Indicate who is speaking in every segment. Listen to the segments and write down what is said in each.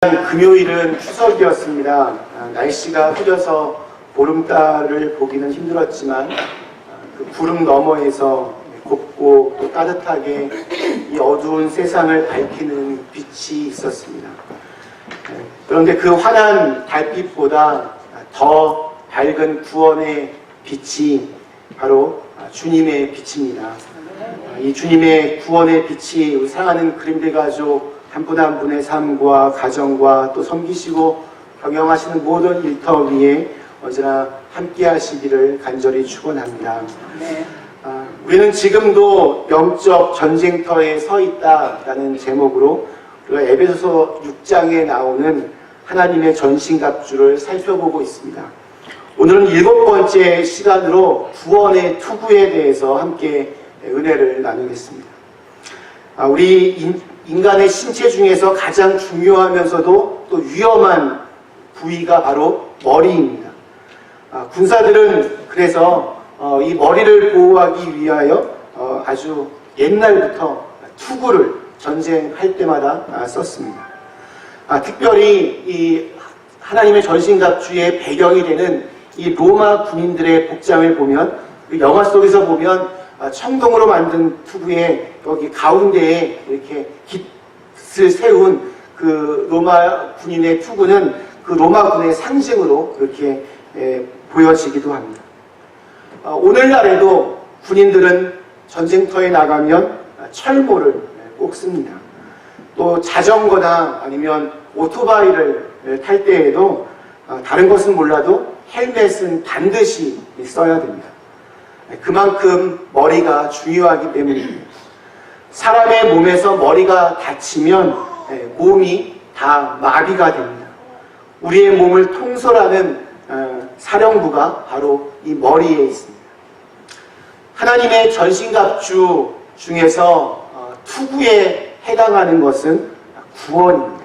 Speaker 1: 금요일은 추석이었습니다. 날씨가 흐려서 보름달을 보기는 힘들었지만 그 구름 너머에서 곱고 또 따뜻하게 이 어두운 세상을 밝히는 빛이 있었습니다. 그런데 그 환한 달빛보다 더 밝은 구원의 빛이 바로 주님의 빛입니다. 이 주님의 구원의 빛이 우리 사랑하는 그림대 가족 한 분 한 분의 삶과 가정과 또 섬기시고 경영하시는 모든 일터 위에 언제나 함께 하시기를 간절히 축원합니다.
Speaker 2: 네.
Speaker 1: 우리는 지금도 영적 전쟁터에 서 있다라는 제목으로 우리가 에베소서 6장에 나오는 하나님의 전신갑주를 살펴보고 있습니다. 오늘은 7번째 시간으로 구원의 투구에 대해서 함께 은혜를 나누겠습니다. 우리 인간의 신체 중에서 가장 중요하면서도 또 위험한 부위가 바로 머리입니다. 군사들은 그래서 이 머리를 보호하기 위하여 아주 옛날부터 투구를 전쟁할 때마다 썼습니다. 특별히 이 하나님의 전신갑주의 배경이 되는 이 로마 군인들의 복장을 보면 그 영화 속에서 보면 청동으로 만든 투구에 여기 가운데에 이렇게 깃을 세운 그 로마 군인의 투구는 그 로마 군의 상징으로 그렇게 보여지기도 합니다. 오늘날에도 군인들은 전쟁터에 나가면 철모를 꼭 씁니다. 또 자전거나 아니면 오토바이를 탈 때에도 다른 것은 몰라도 헬멧은 반드시 써야 됩니다. 그만큼 머리가 중요하기 때문입니다. 사람의 몸에서 머리가 다치면 몸이 다 마비가 됩니다. 우리의 몸을 통솔하는 사령부가 바로 이 머리에 있습니다. 하나님의 전신갑주 중에서 투구에 해당하는 것은 구원입니다.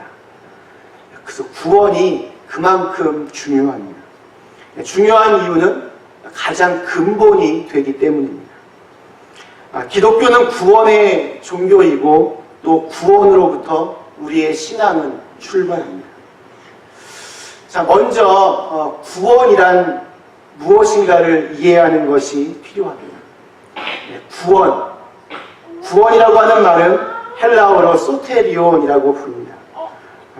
Speaker 1: 그래서 구원이 그만큼 중요합니다. 중요한 이유는 가장 근본이 되기 때문입니다. 기독교는 구원의 종교이고 또 구원으로부터 우리의 신앙은 출발합니다. 자, 먼저 구원이란 무엇인가를 이해하는 것이 필요합니다. 구원이라고 하는 말은 헬라어로 소테리온이라고 부릅니다.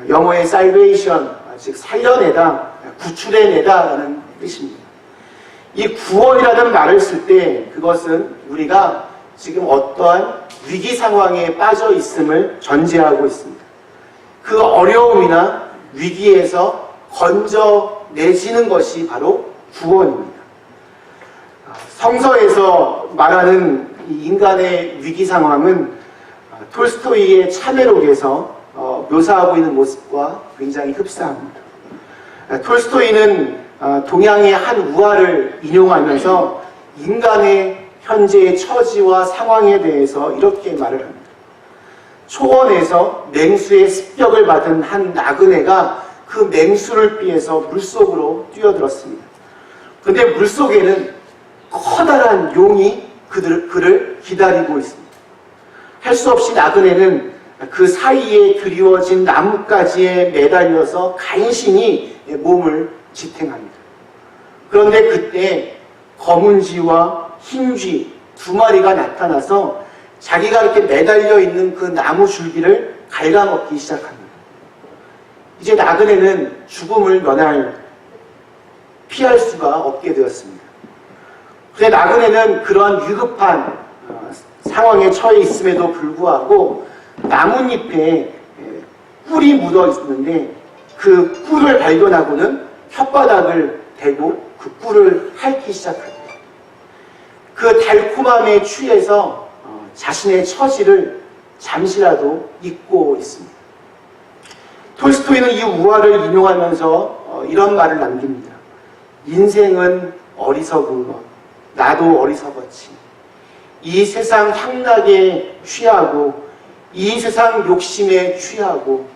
Speaker 1: 영어의 salvation, 즉 살려내다, 구출해내다라는 뜻입니다. 이 구원이라는 말을 쓸 때 그것은 우리가 지금 어떠한 위기 상황에 빠져 있음을 전제하고 있습니다. 그 어려움이나 위기에서 건져내지는 것이 바로 구원입니다. 성서에서 말하는 이 인간의 위기 상황은 톨스토이의 참회록에서 묘사하고 있는 모습과 굉장히 흡사합니다. 톨스토이는 동양의 한 우화를 인용하면서 인간의 현재의 처지와 상황에 대해서 이렇게 말을 합니다. 초원에서 맹수의 습격을 받은 한 나그네가 그 맹수를 피해서 물속으로 뛰어들었습니다. 그런데 물속에는 커다란 용이 그를 기다리고 있습니다. 할 수 없이 나그네는 그 사이에 그리워진 나뭇가지에 매달려서 간신히 몸을 지탱합니다. 그런데 그때 검은 쥐와 흰 쥐 두 마리가 나타나서 자기가 이렇게 매달려 있는 그 나무 줄기를 갉아먹기 시작합니다. 이제 나그네는 죽음을 피할 수가 없게 되었습니다. 그런데 나그네는 그러한 위급한 상황에 처해 있음에도 불구하고 나뭇잎에 꿀이 묻어 있는데 그 꿀을 발견하고는 혓바닥을 대고 그 꿀을 핥기 시작합니다. 그 달콤함에 취해서 자신의 처지를 잠시라도 잊고 있습니다. 톨스토이는 이 우화를 인용하면서 이런 말을 남깁니다. 인생은 어리석은 것, 나도 어리석었지. 이 세상 향락에 취하고 이 세상 욕심에 취하고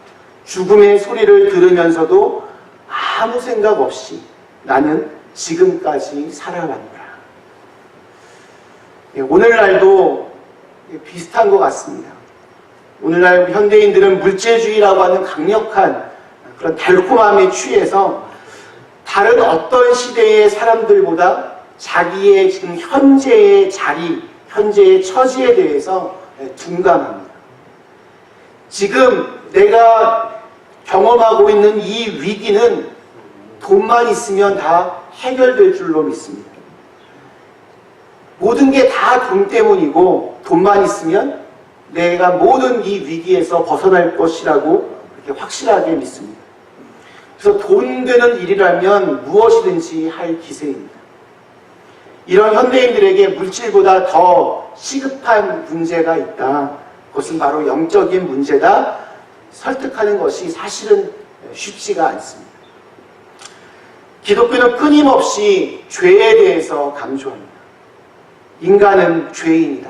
Speaker 1: 죽음의 소리를 들으면서도 아무 생각 없이 나는 지금까지 살아간다. 오늘날도 비슷한 것 같습니다. 오늘날 현대인들은 물질주의라고 하는 강력한 그런 달콤함에 취해서 다른 어떤 시대의 사람들보다 자기의 지금 현재의 자리, 현재의 처지에 대해서 둔감합니다. 지금 내가 경험하고 있는 이 위기는 돈만 있으면 다 해결될 줄로 믿습니다. 모든 게 다 돈 때문이고 돈만 있으면 내가 모든 이 위기에서 벗어날 것이라고 그렇게 확실하게 믿습니다. 그래서 돈 되는 일이라면 무엇이든지 할 기세입니다. 이런 현대인들에게 물질보다 더 시급한 문제가 있다. 그것은 바로 영적인 문제다. 설득하는 것이 사실은 쉽지가 않습니다. 기독교는 끊임없이 죄에 대해서 강조합니다. 인간은 죄인이다.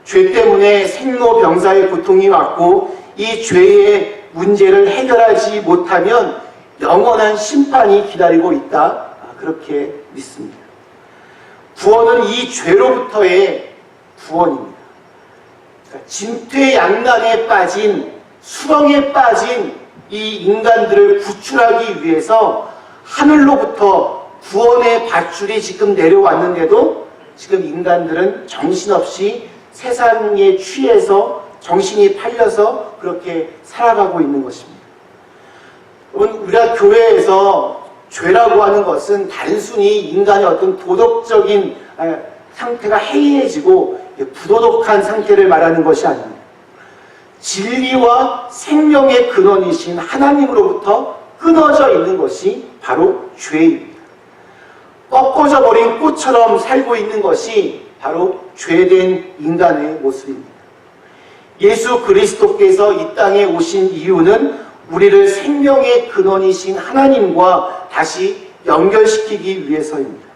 Speaker 1: 죄 때문에 생로병사의 고통이 왔고 이 죄의 문제를 해결하지 못하면 영원한 심판이 기다리고 있다. 그렇게 믿습니다. 구원은 이 죄로부터의 구원입니다. 그러니까 진퇴양난에 빠진, 수렁에 빠진 이 인간들을 구출하기 위해서 하늘로부터 구원의 밧줄이 지금 내려왔는데도 지금 인간들은 정신없이 세상에 취해서 정신이 팔려서 그렇게 살아가고 있는 것입니다. 여러분, 우리가 교회에서 죄라고 하는 것은 단순히 인간의 어떤 도덕적인 상태가 해이해지고 부도덕한 상태를 말하는 것이 아닙니다. 진리와 생명의 근원이신 하나님으로부터 끊어져 있는 것이 바로 죄입니다. 꺾어져 버린 꽃처럼 살고 있는 것이 바로 죄된 인간의 모습입니다. 예수 그리스도께서 이 땅에 오신 이유는 우리를 생명의 근원이신 하나님과 다시 연결시키기 위해서입니다.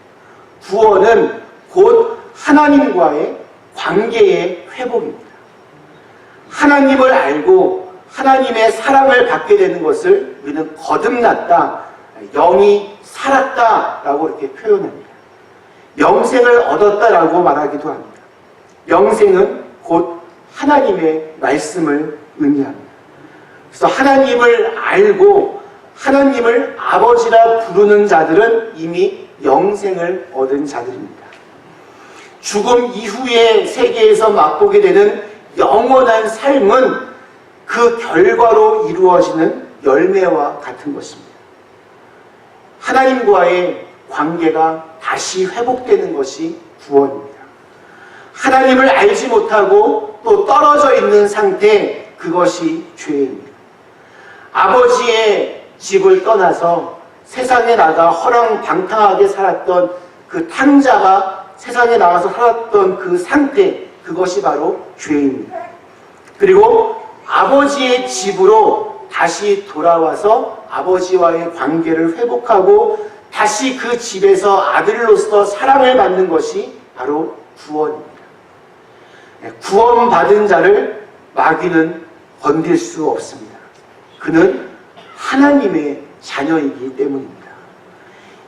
Speaker 1: 구원은 곧 하나님과의 관계의 회복입니다. 하나님을 알고 하나님의 사랑을 받게 되는 것을 우리는 거듭났다, 영이 살았다라고 이렇게 표현합니다. 영생을 얻었다라고 말하기도 합니다. 영생은 곧 하나님의 말씀을 의미합니다. 그래서 하나님을 알고 하나님을 아버지라 부르는 자들은 이미 영생을 얻은 자들입니다. 죽음 이후의 세계에서 맛보게 되는 영원한 삶은 그 결과로 이루어지는 열매와 같은 것입니다. 하나님과의 관계가 다시 회복되는 것이 구원입니다. 하나님을 알지 못하고 또 떨어져 있는 상태, 그것이 죄입니다. 아버지의 집을 떠나서 세상에 나가 허랑방탕하게 살았던 그 탕자가 세상에 나가서 살았던 그 상태, 그것이 바로 죄입니다. 그리고 아버지의 집으로 다시 돌아와서 아버지와의 관계를 회복하고 다시 그 집에서 아들로서 사랑을 받는 것이 바로 구원입니다. 구원받은 자를 마귀는 건들 수 없습니다. 그는 하나님의 자녀이기 때문입니다.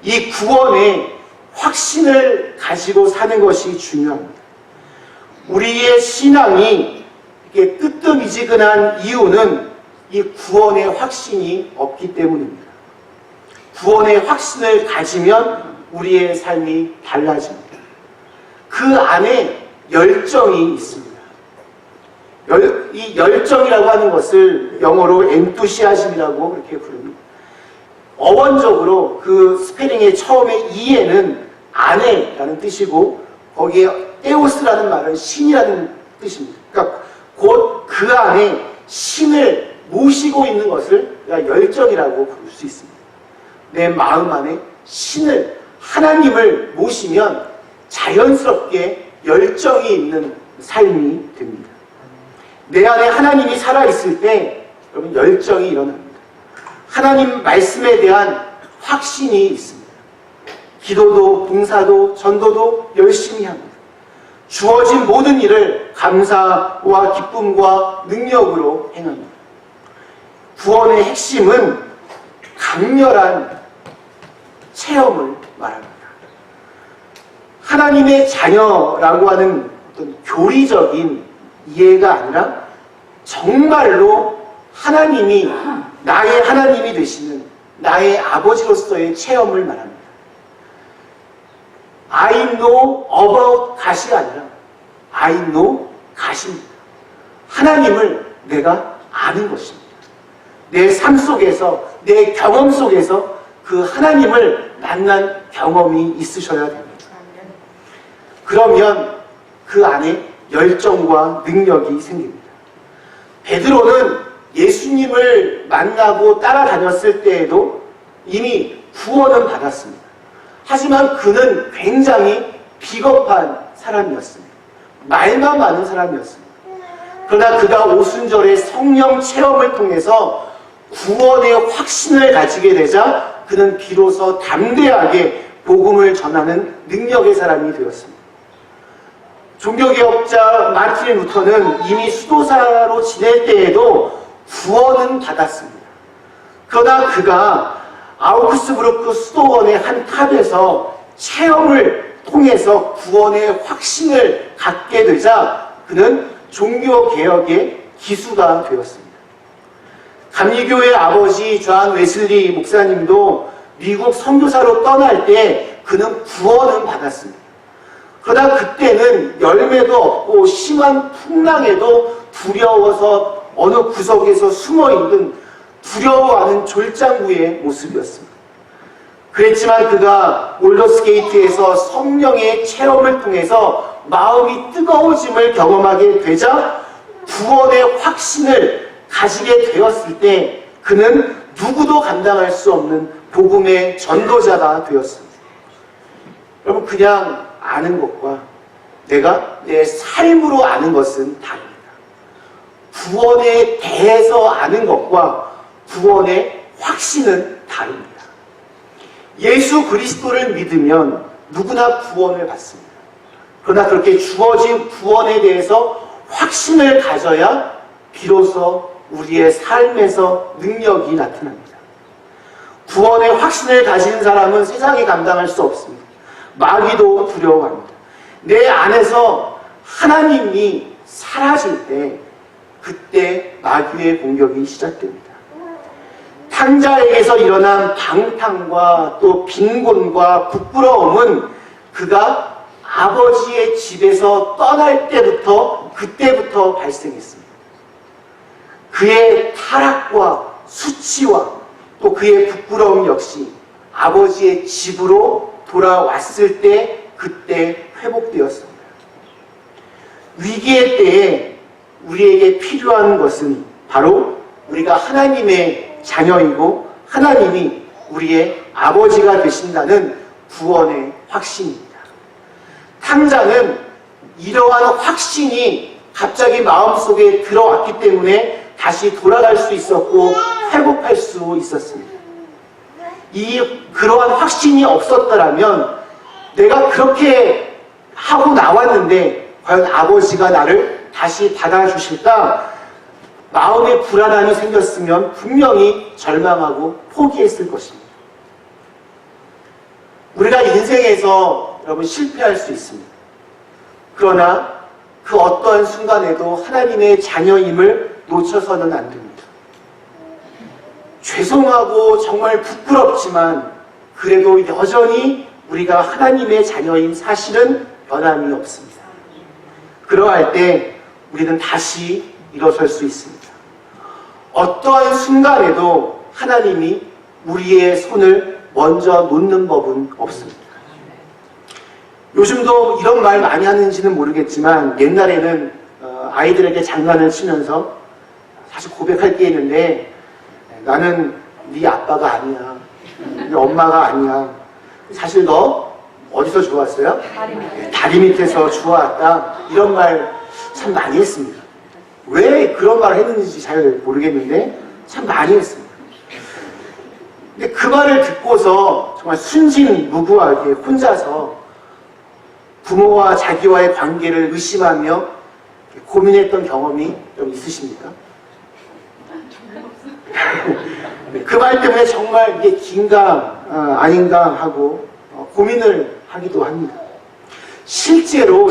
Speaker 1: 이 구원의 확신을 가지고 사는 것이 중요합니다. 우리의 신앙이 이렇게 뜨뜻미지근한 이유는 이 구원의 확신이 없기 때문입니다. 구원의 확신을 가지면 우리의 삶이 달라집니다. 그 안에 열정이 있습니다. 이 열정이라고 하는 것을 영어로 엔투시아즘이라고 그렇게 부릅니다. 어원적으로 그 스페링의 처음에 이에는 안에라는 뜻이고 거기에 에오스라는 말은 신이라는 뜻입니다. 그러니까 곧 그 안에 신을 모시고 있는 것을 우리가 열정이라고 부를 수 있습니다. 내 마음 안에 신을, 하나님을 모시면 자연스럽게 열정이 있는 삶이 됩니다. 내 안에 하나님이 살아있을 때 여러분 열정이 일어납니다. 하나님 말씀에 대한 확신이 있습니다. 기도도 봉사도 전도도 열심히 합니다. 주어진 모든 일을 감사와 기쁨과 능력으로 행합니다. 구원의 핵심은 강렬한 체험을 말합니다. 하나님의 자녀라고 하는 어떤 교리적인 이해가 아니라 정말로 하나님이 나의 하나님이 되시는 나의 아버지로서의 체험을 말합니다. I know about God이 아니라 I know God입니다. 하나님을 내가 아는 것입니다. 내 삶 속에서, 내 경험 속에서 그 하나님을 만난 경험이 있으셔야 됩니다. 그러면 그 안에 열정과 능력이 생깁니다. 베드로는 예수님을 만나고 따라다녔을 때에도 이미 구원은 받았습니다. 하지만 그는 굉장히 비겁한 사람이었습니다. 말만 많은 사람이었습니다. 그러나 그가 오순절의 성령 체험을 통해서 구원의 확신을 가지게 되자 그는 비로소 담대하게 복음을 전하는 능력의 사람이 되었습니다. 종교개혁자 마틴 루터는 이미 수도사로 지낼 때에도 구원은 받았습니다. 그러나 그가 아우크스부르크 수도원의 한 탑에서 체험을 통해서 구원의 확신을 갖게 되자 그는 종교개혁의 기수가 되었습니다. 감리교의 아버지 존 웨슬리 목사님도 미국 선교사로 떠날 때 그는 구원은 받았습니다. 그러나 그때는 열매도 없고 심한 풍랑에도 두려워서 어느 구석에서 숨어있는 두려워하는 졸장구의 모습이었습니다. 그랬지만 그가 올더스게이트에서 성령의 체험을 통해서 마음이 뜨거워짐을 경험하게 되자 구원의 확신을 가지게 되었을 때 그는 누구도 감당할 수 없는 복음의 전도자가 되었습니다. 여러분, 그냥 아는 것과 내가 내 삶으로 아는 것은 다릅니다. 구원에 대해서 아는 것과 구원의 확신은 다릅니다. 예수 그리스도를 믿으면 누구나 구원을 받습니다. 그러나 그렇게 주어진 구원에 대해서 확신을 가져야 비로소 우리의 삶에서 능력이 나타납니다. 구원의 확신을 가진 사람은 세상이 감당할 수 없습니다. 마귀도 두려워합니다. 내 안에서 하나님이 사라질 때 그때 마귀의 공격이 시작됩니다. 탕자에게서 일어난 방탕과 또 빈곤과 부끄러움은 그가 아버지의 집에서 떠날 때부터 그때부터 발생했습니다. 그의 타락과 수치와 또 그의 부끄러움 역시 아버지의 집으로 돌아왔을 때 그때 회복되었습니다. 위기의 때에 우리에게 필요한 것은 바로 우리가 하나님의 자녀이고 하나님이 우리의 아버지가 되신다는 구원의 확신입니다. 탕자는 이러한 확신이 갑자기 마음속에 들어왔기 때문에 다시 돌아갈 수 있었고 회복할 수 있었습니다. 그러한 확신이 없었더라면 내가 그렇게 하고 나왔는데 과연 아버지가 나를 다시 받아주실까? 마음의 불안함이 생겼으면 분명히 절망하고 포기했을 것입니다. 우리가 인생에서 여러분 실패할 수 있습니다. 그러나 그 어떠한 순간에도 하나님의 자녀임을 놓쳐서는 안 됩니다. 죄송하고 정말 부끄럽지만 그래도 여전히 우리가 하나님의 자녀인 사실은 변함이 없습니다. 그러할 때 우리는 다시 일어설 수 있습니다. 어떠한 순간에도 하나님이 우리의 손을 먼저 놓는 법은 없습니다. 요즘도 이런 말 많이 하는지는 모르겠지만 옛날에는 아이들에게 장난을 치면서 사실 고백할 게 있는데 나는 네 아빠가 아니야. 네 엄마가 아니야. 사실 너 어디서 주워왔어요? 다리 밑에서 주워왔다. 이런 말 참 많이 했습니다. 왜 그런 말을 했는지 잘 모르겠는데 참 많이 했습니다. 근데 그 말을 듣고서 정말 순진무구하게 혼자서 부모와 자기와의 관계를 의심하며 고민했던 경험이 좀 있으십니까? 그 말 때문에 정말 이게 긴가 아닌가 하고 고민을 하기도 합니다. 실제로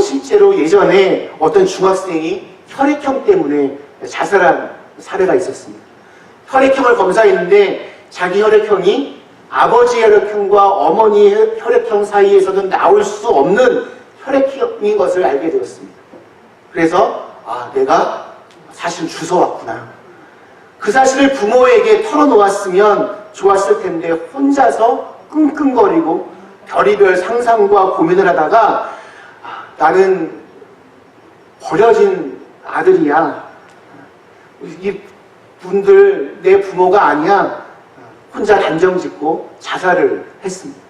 Speaker 1: 예전에 어떤 중학생이 혈액형 때문에 자살한 사례가 있었습니다. 혈액형을 검사했는데 자기 혈액형이 아버지 혈액형과 어머니 혈액형 사이에서는 나올 수 없는 혈액형인 것을 알게 되었습니다. 그래서 내가 사실 주워왔구나. 그 사실을 부모에게 털어놓았으면 좋았을 텐데 혼자서 끙끙거리고 별의별 상상과 고민을 하다가 나는 버려진 아들이야. 이 분들 내 부모가 아니야. 혼자 단정짓고 자살을 했습니다.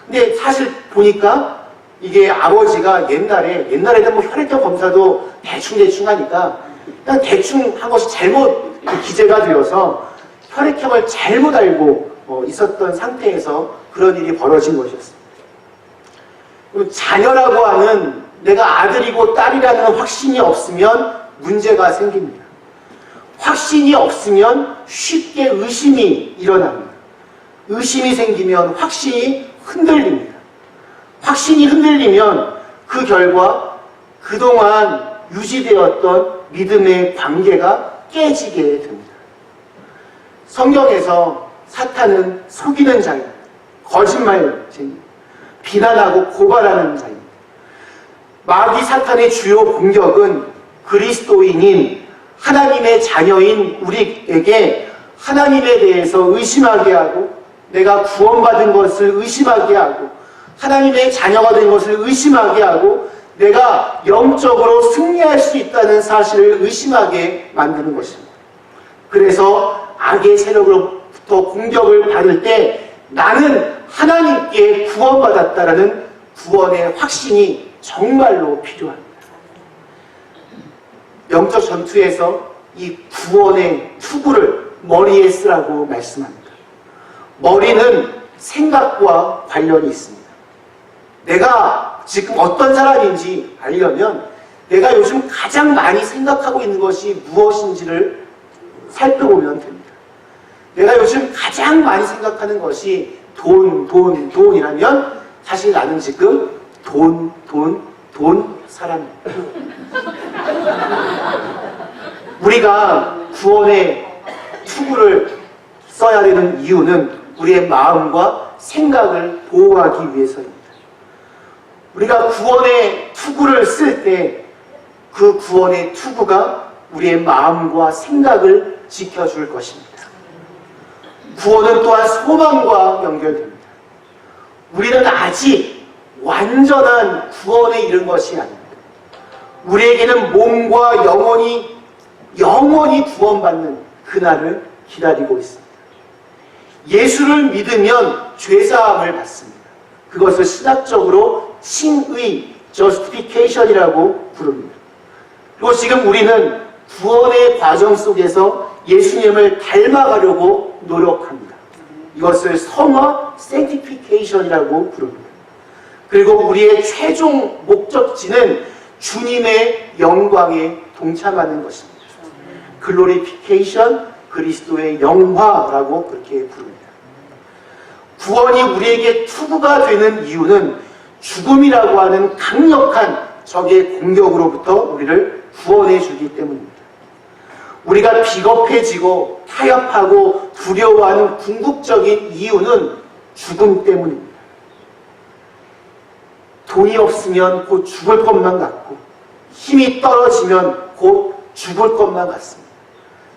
Speaker 1: 근데 사실 보니까 이게 아버지가 옛날에는 뭐 혈액형 검사도 대충 하니까 그냥 대충 한 것이 잘못 기재가 되어서 혈액형을 잘못 알고 있었던 상태에서 그런 일이 벌어진 것이었습니다. 그리고 자녀라고 하는 내가 아들이고 딸이라는 확신이 없으면 문제가 생깁니다. 확신이 없으면 쉽게 의심이 일어납니다. 의심이 생기면 확신이 흔들립니다. 확신이 흔들리면 그 결과 그동안 유지되었던 믿음의 관계가 깨지게 됩니다. 성경에서 사탄은 속이는 자입니다. 거짓말쟁이, 비난하고 고발하는 자입니다. 마귀 사탄의 주요 공격은 그리스도인인 하나님의 자녀인 우리에게 하나님에 대해서 의심하게 하고 내가 구원받은 것을 의심하게 하고 하나님의 자녀가 된 것을 의심하게 하고 내가 영적으로 승리할 수 있다는 사실을 의심하게 만드는 것입니다. 그래서 악의 세력으로부터 공격을 받을 때 나는 하나님께 구원받았다라는 구원의 확신이 정말로 필요합니다. 영적 전투에서 이 구원의 투구를 머리에 쓰라고 말씀합니다. 머리는 생각과 관련이 있습니다. 내가 지금 어떤 사람인지 알려면 내가 요즘 가장 많이 생각하고 있는 것이 무엇인지를 살펴보면 됩니다. 내가 요즘 가장 많이 생각하는 것이 돈이라면 사실 나는 지금 돈 사람입니다. 우리가 구원의 투구를 써야 되는 이유는 우리의 마음과 생각을 보호하기 위해서입니다. 우리가 구원의 투구를 쓸 때 그 구원의 투구가 우리의 마음과 생각을 지켜줄 것입니다. 구원은 또한 소망과 연결됩니다. 우리는 아직 완전한 구원에 이른 것이 아닙니다. 우리에게는 몸과 영원히 구원받는 그날을 기다리고 있습니다. 예수를 믿으면 죄사함을 받습니다. 그것을 신학적으로 칭의, justification이라고 부릅니다. 그리고 지금 우리는 구원의 과정 속에서 예수님을 닮아가려고 노력합니다. 이것을 성화, sanctification이라고 부릅니다. 그리고 우리의 최종 목적지는 주님의 영광에 동참하는 것입니다. glorification, 그리스도의 영화라고 그렇게 부릅니다. 구원이 우리에게 투구가 되는 이유는 죽음이라고 하는 강력한 적의 공격으로부터 우리를 구원해 주기 때문입니다. 우리가 비겁해지고 타협하고 두려워하는 궁극적인 이유는 죽음 때문입니다. 돈이 없으면 곧 죽을 것만 같고 힘이 떨어지면 곧 죽을 것만 같습니다.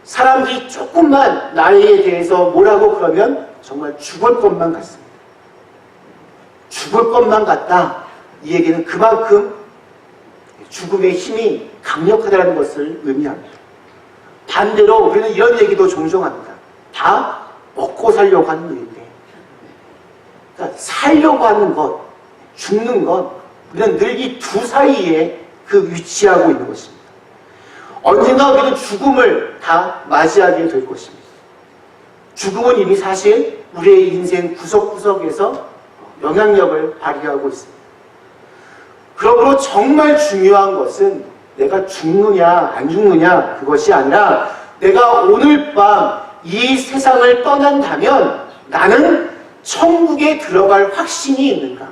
Speaker 1: 사람들이 조금만 나에 대해서 뭐라고 그러면 정말 죽을 것만 같습니다. 죽을 것만 같다. 이 얘기는 그만큼 죽음의 힘이 강력하다는 것을 의미합니다. 반대로 우리는 이런 얘기도 종종 합니다. 다 먹고 살려고 하는 일인데, 그러니까 살려고 하는 것, 죽는 것, 우리는 늘 이 두 사이에 위치하고 있는 것입니다. 언젠가 우리는 죽음을 다 맞이하게 될 것입니다. 죽음은 이미 사실 우리의 인생 구석구석에서 영향력을 발휘하고 있습니다. 그러므로 정말 중요한 것은 내가 죽느냐 안 죽느냐 그것이 아니라 내가 오늘 밤 이 세상을 떠난다면 나는 천국에 들어갈 확신이 있는가?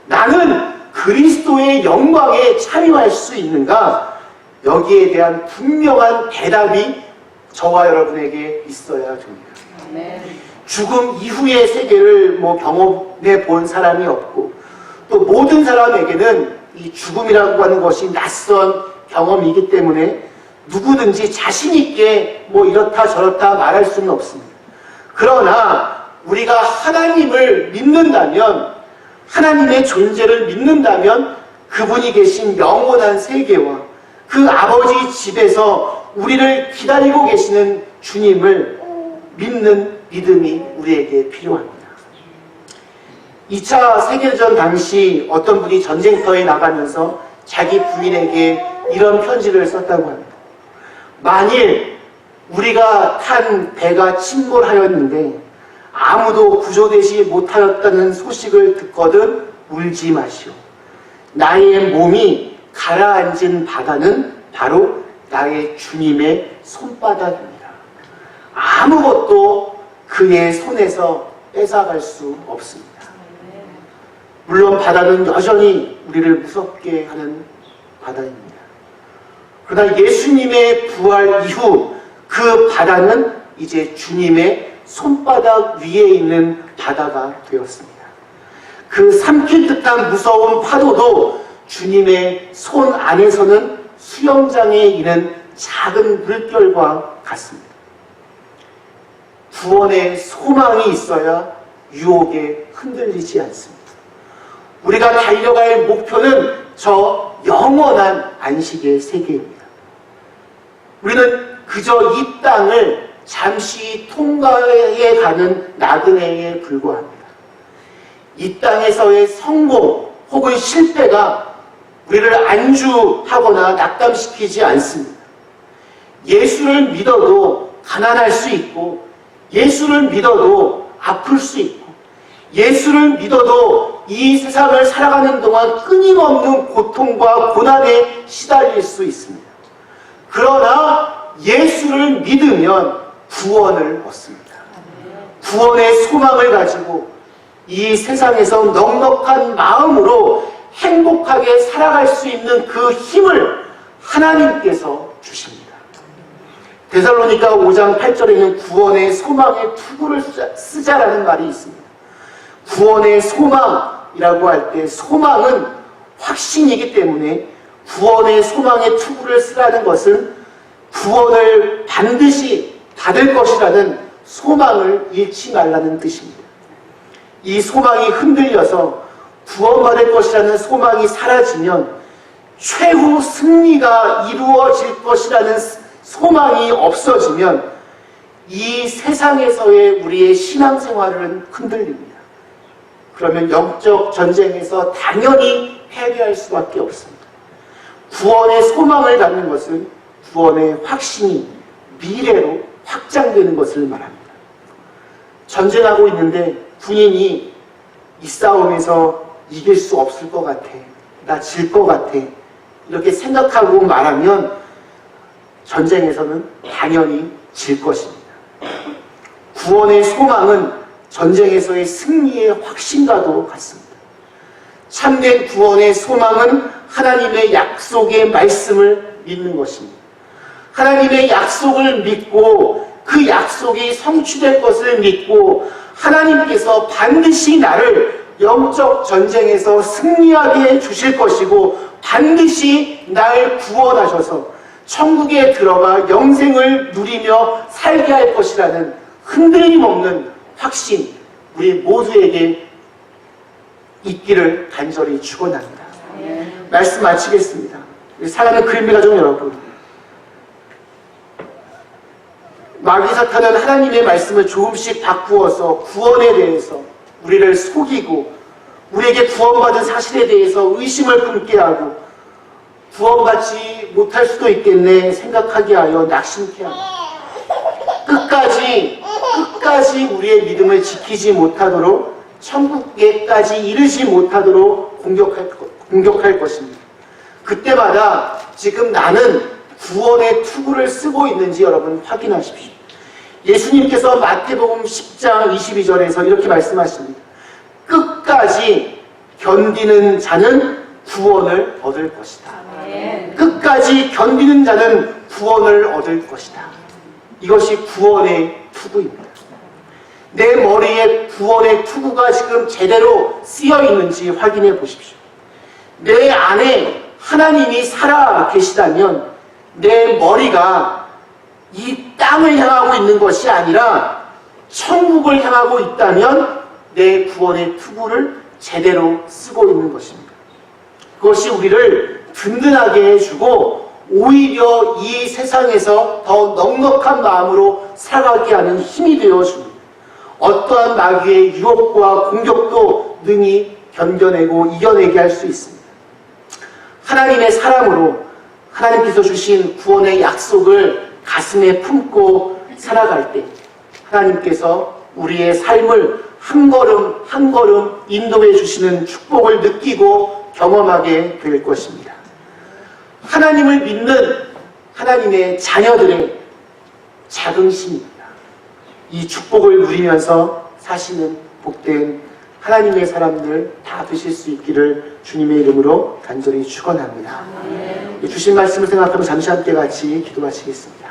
Speaker 1: 나는 그리스도의 영광에 참여할 수 있는가? 여기에 대한 분명한 대답이 저와 여러분에게 있어야 됩니다.
Speaker 2: 네.
Speaker 1: 죽음 이후의 세계를 경험해 본 사람이 없고, 또 모든 사람에게는 이 죽음이라고 하는 것이 낯선 경험이기 때문에 누구든지 자신 있게 이렇다 저렇다 말할 수는 없습니다. 그러나 우리가 하나님을 믿는다면, 하나님의 존재를 믿는다면, 그분이 계신 영원한 세계와 그 아버지 집에서 우리를 기다리고 계시는 주님을 믿는 믿음이 우리에게 필요합니다. 2차 세계대전 당시 어떤 분이 전쟁터에 나가면서 자기 부인에게 이런 편지를 썼다고 합니다. 만일 우리가 탄 배가 침몰하였는데 아무도 구조되지 못하였다는 소식을 듣거든 울지 마시오. 나의 몸이 가라앉은 바다는 바로 나의 주님의 손바닥입니다. 아무것도 그의 손에서 뺏어갈 수 없습니다. 물론 바다는 여전히 우리를 무섭게 하는 바다입니다. 그러나 예수님의 부활 이후 그 바다는 이제 주님의 손바닥 위에 있는 바다가 되었습니다. 그 삼킬 듯한 무서운 파도도 주님의 손 안에서는 수영장에 있는 작은 물결과 같습니다. 구원의 소망이 있어야 유혹에 흔들리지 않습니다. 우리가 달려갈 목표는 저 영원한 안식의 세계입니다. 우리는 그저 이 땅을 잠시 통과해 가는 나그네에 불과합니다. 이 땅에서의 성공 혹은 실패가 우리를 안주하거나 낙담시키지 않습니다. 예수를 믿어도 가난할 수 있고, 예수를 믿어도 아플 수 있고, 예수를 믿어도 이 세상을 살아가는 동안 끊임없는 고통과 고난에 시달릴 수 있습니다. 그러나 예수를 믿으면 구원을 얻습니다. 구원의 소망을 가지고 이 세상에서 넉넉한 마음으로 행복하게 살아갈 수 있는 그 힘을 하나님께서 주십니다. 데살로니가 5장 8절에는 구원의 소망의 투구를 쓰자라는 말이 있습니다. 구원의 소망이라고 할 때 소망은 확신이기 때문에 구원의 소망의 투구를 쓰라는 것은 구원을 반드시 받을 것이라는 소망을 잃지 말라는 뜻입니다. 이 소망이 흔들려서 구원받을 것이라는 소망이 사라지면 최후 승리가 이루어질 것이라는 소망이 없어지면 이 세상에서의 우리의 신앙생활은 흔들립니다. 그러면 영적 전쟁에서 당연히 패배할 수밖에 없습니다. 구원의 소망을 갖는 것은 구원의 확신이 미래로 확장되는 것을 말합니다. 전쟁하고 있는데 군인이 이 싸움에서 이길 수 없을 것 같아, 나 질 것 같아, 이렇게 생각하고 말하면 전쟁에서는 당연히 질 것입니다. 구원의 소망은 전쟁에서의 승리의 확신과도 같습니다. 참된 구원의 소망은 하나님의 약속의 말씀을 믿는 것입니다. 하나님의 약속을 믿고 그 약속이 성취될 것을 믿고 하나님께서 반드시 나를 영적 전쟁에서 승리하게 해 주실 것이고 반드시 날 구원하셔서 천국에 들어가 영생을 누리며 살게 할 것이라는 흔들림 없는 확신, 우리 모두에게 있기를 간절히 축원합니다. 말씀 마치겠습니다. 사랑하는 그림의 가족 여러분, 마귀 사탄은 하나님의 말씀을 조금씩 바꾸어서 구원에 대해서 우리를 속이고 우리에게 구원받은 사실에 대해서 의심을 품게 하고 구원받지 못할 수도 있겠네 생각하게 하여 낙심케 합니다. 끝까지 우리의 믿음을 지키지 못하도록 천국에까지 이르지 못하도록 공격할 것입니다. 그때마다 지금 나는 구원의 투구를 쓰고 있는지 여러분 확인하십시오. 예수님께서 마태복음 10장 22절에서 이렇게 말씀하십니다. 끝까지 견디는 자는 구원을 얻을 것이다. 끝까지 견디는 자는 구원을 얻을 것이다. 이것이 구원의 투구입니다. 내 머리에 구원의 투구가 지금 제대로 쓰여 있는지 확인해 보십시오. 내 안에 하나님이 살아 계시다면 내 머리가 이 땅을 향하고 있는 것이 아니라 천국을 향하고 있다면 내 구원의 투구를 제대로 쓰고 있는 것입니다. 그것이 우리를 든든하게 해주고 오히려 이 세상에서 더 넉넉한 마음으로 살아가게 하는 힘이 되어줍니다. 어떠한 마귀의 유혹과 공격도 능히 견뎌내고 이겨내게 할 수 있습니다. 하나님의 사람으로 하나님께서 주신 구원의 약속을 가슴에 품고 살아갈 때 하나님께서 우리의 삶을 한 걸음 한 걸음 인도해 주시는 축복을 느끼고 경험하게 될 것입니다. 하나님을 믿는 하나님의 자녀들의 자긍심입니다. 이 축복을 누리면서 사시는 복된 하나님의 사람들 다 되실 수 있기를 주님의 이름으로 간절히 축원합니다. 주신 말씀을 생각하며 잠시 함께 같이 기도하시겠습니다.